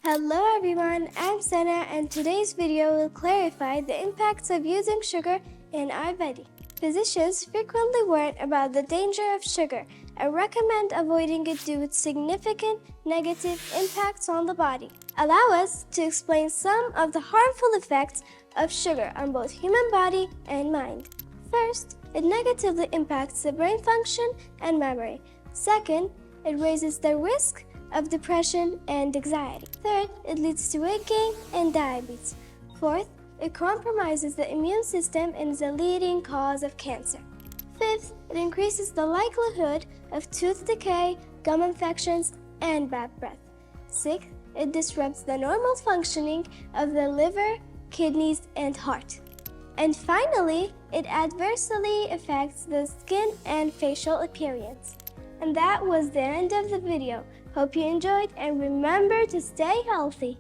Hello everyone, I'm Sana and today's video will clarify the impacts of using sugar in our body. Physicians frequently warn about the danger of sugar and recommend avoiding it due to its significant negative impacts on the body. Allow us to explain some of the harmful effects of sugar on both human body and mind. First, it negatively impacts the brain function and memory. Second, it raises the risk of depression and anxiety. Third, it leads to weight gain and diabetes. Fourth, it compromises the immune system and is a leading cause of cancer. Fifth, it increases the likelihood of tooth decay, gum infections, and bad breath. Sixth, it disrupts the normal functioning of the liver, kidneys, and heart. And finally, it adversely affects the skin and facial appearance. And that was the end of the video. Hope you enjoyed and remember to stay healthy.